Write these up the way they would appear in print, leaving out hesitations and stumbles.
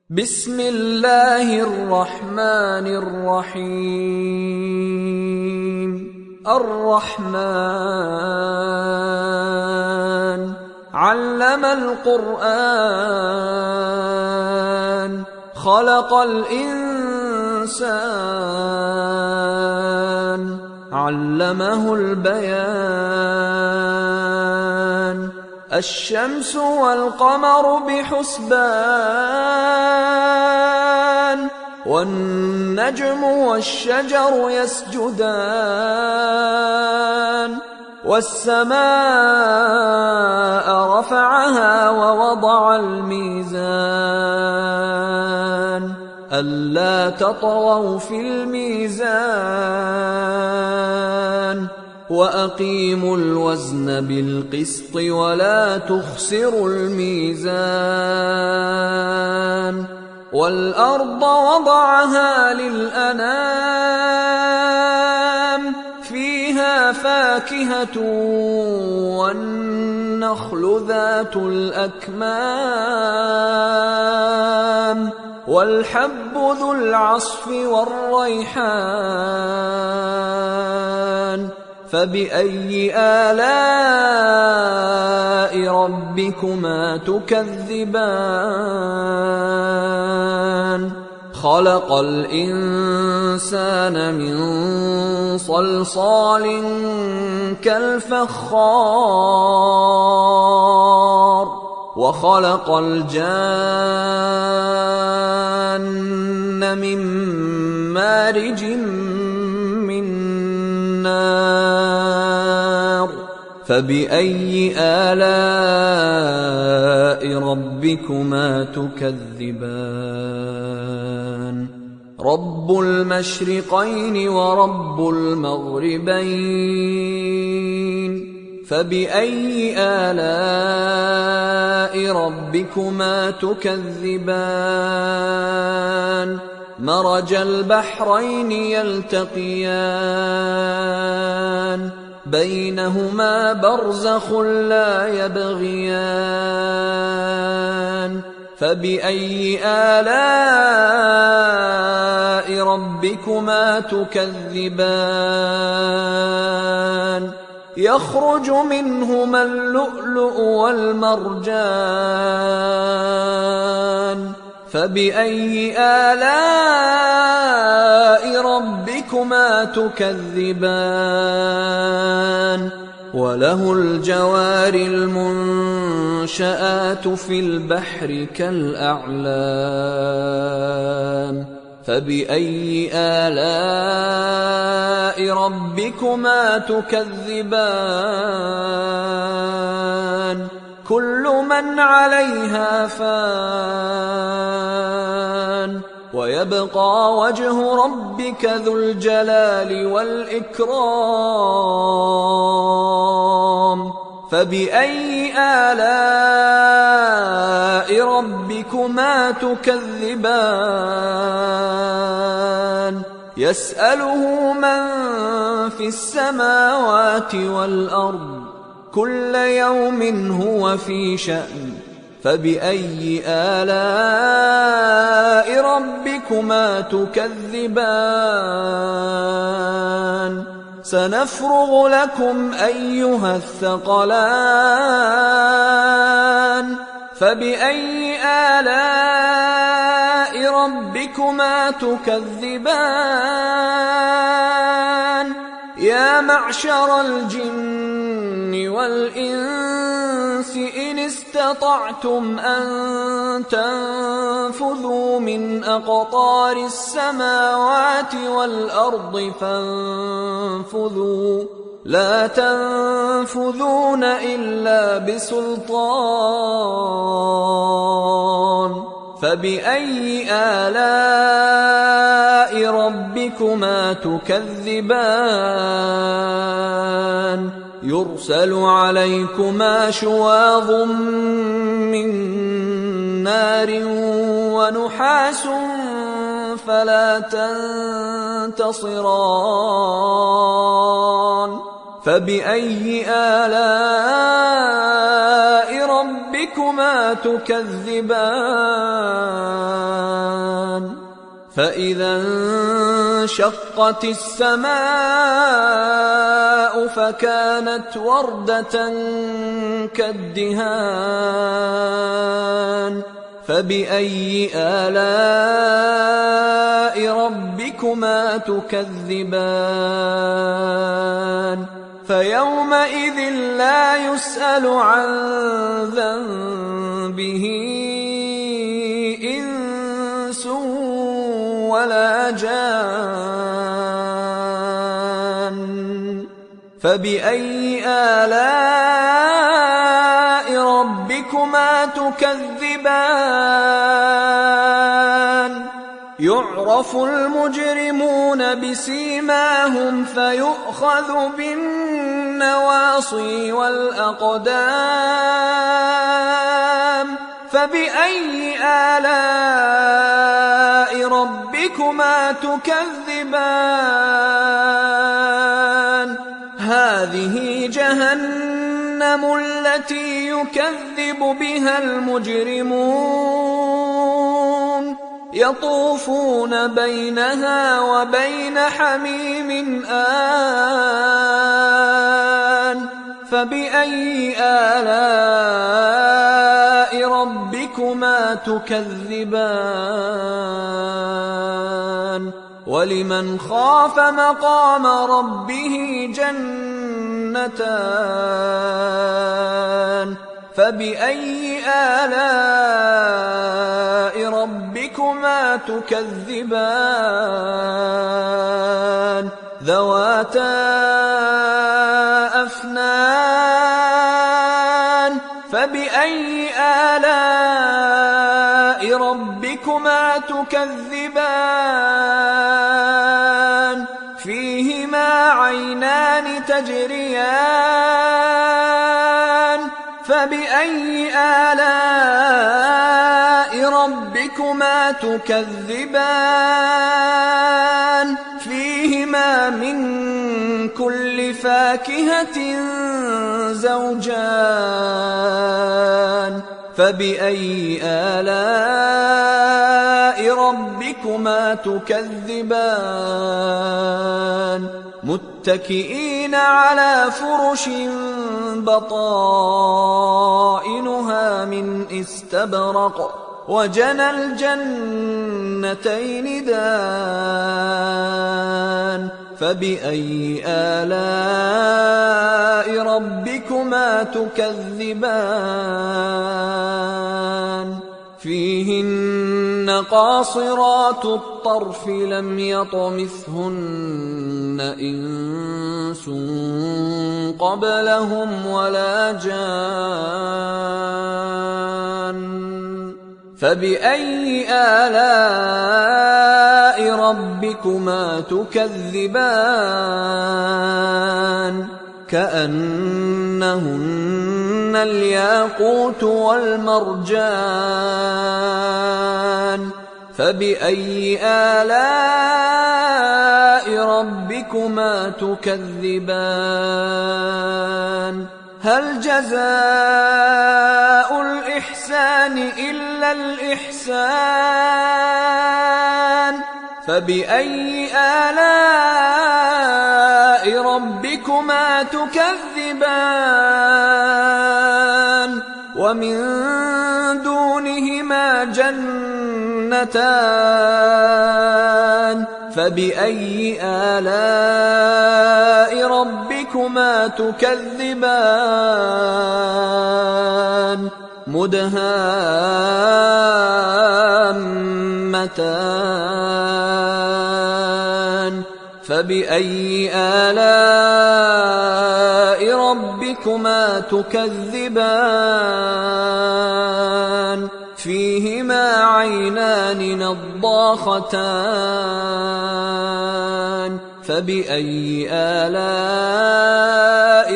بسم الله الرحمن الرحيم. الرحمن علم القرآن خلق الإنسان علمه البيان الشمس والقمر بحسبان والنجم والشجر يسجدان والسماء رفعها ووضع الميزان ألا تطغوا في الميزان وأقيموا الوزن بالقسط ولا تخسروا الميزان والأرض وضعها للأنام فيها فاكهة والنخل ذات الأكمام والحب ذو العصف والريحان فبأي آلاء ربكما تكذبان خلق الإنسان من صلصال كالفخار وخلق الجان من مارج من نار فبأي آلاء ربكما تكذبان رب المشرقين ورب المغربين فبأي آلاء ربكما تكذبان مرج البحرين يلتقيان بينهما برزخ لا يبغيان فبأي آلاء ربكما تكذبان يخرج منهما اللؤلؤ والمرجان فبأي آلاء ربكما تكذبان وله الجوار المنشآت في البحر كالأعلام فبأي آلاء ربكما تكذبان كل من عليها فان ويبقى وجه ربك ذو الجلال والإكرام فبأي آلاء ربكما تكذبان يسأله من في السماوات والأرض كل يوم هو في شأن فبأي آلاء ربكما تكذبان سنفرغ لكم أيها الثقلان فبأي آلاء ربكما تكذبان يا معشر الجن والإنس إن استطعتم أن تنفذوا من أقطار السماوات والأرض فانفذوا لا تنفذون إلا بسلطان فبأي آلاء ربكما تكذبان يرسل عليكما شواظ من نار ونحاس فلا تنتصران فبأي آلاء ربكما تكذبان فإذا انشقت السماء فكانت وردة كالدهان فبأي آلاء ربكما تكذبان فيومئذ لا يسأل عن ذنبه إنس ولا جان فبأي آلاء ربكما تكذبان يعرف المجرمون بسيماهم فيؤخذ بالنواصي والأقدام فبأي آلاء ربكما تكذبان هذه جهنم التي يكذب بها المجرمون يطوفون بينها وبين حميم آن فبأي آلاء ربكما تكذبان ولمن خاف مقام ربه جنتان فبأي آلاء ربكما تكذبان ذواتا أفنان فبأي آلاء ربكما تكذبان فيهما عينان تجريان فبأي آلاء ربكما تكذبان فيهما من كل فاكهة زوجان فبأي آلاء ربكما تكذبان متكئين على فرش بطائنها من استبرق وجنى الجنتين دان فبأي آلاء ربكما تكذبان فيهن قاصرات الطرف لم يطمثهن إنس قبلهم ولا جان فبأي آلاء ربكما تكذبان كأنهن الياقوت والمرجان فبأي آلاء ربكما تكذبان هل جزاء الإحسان إلا الإحسان فبأي آلاء ربكما تكذبان ومن دونهما جنتان فبأي آلاء ربكما تكذبان مدهامتان فبأي آلاء ربكما تكذبان فيهما عينان نضاختان فبأي آلاء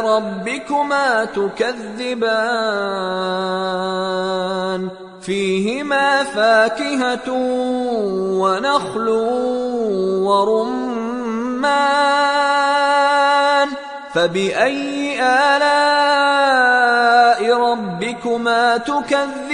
ربكما تكذبان فيهما فاكهة ونخل ورمان فبأي آلاء ربكما تكذبان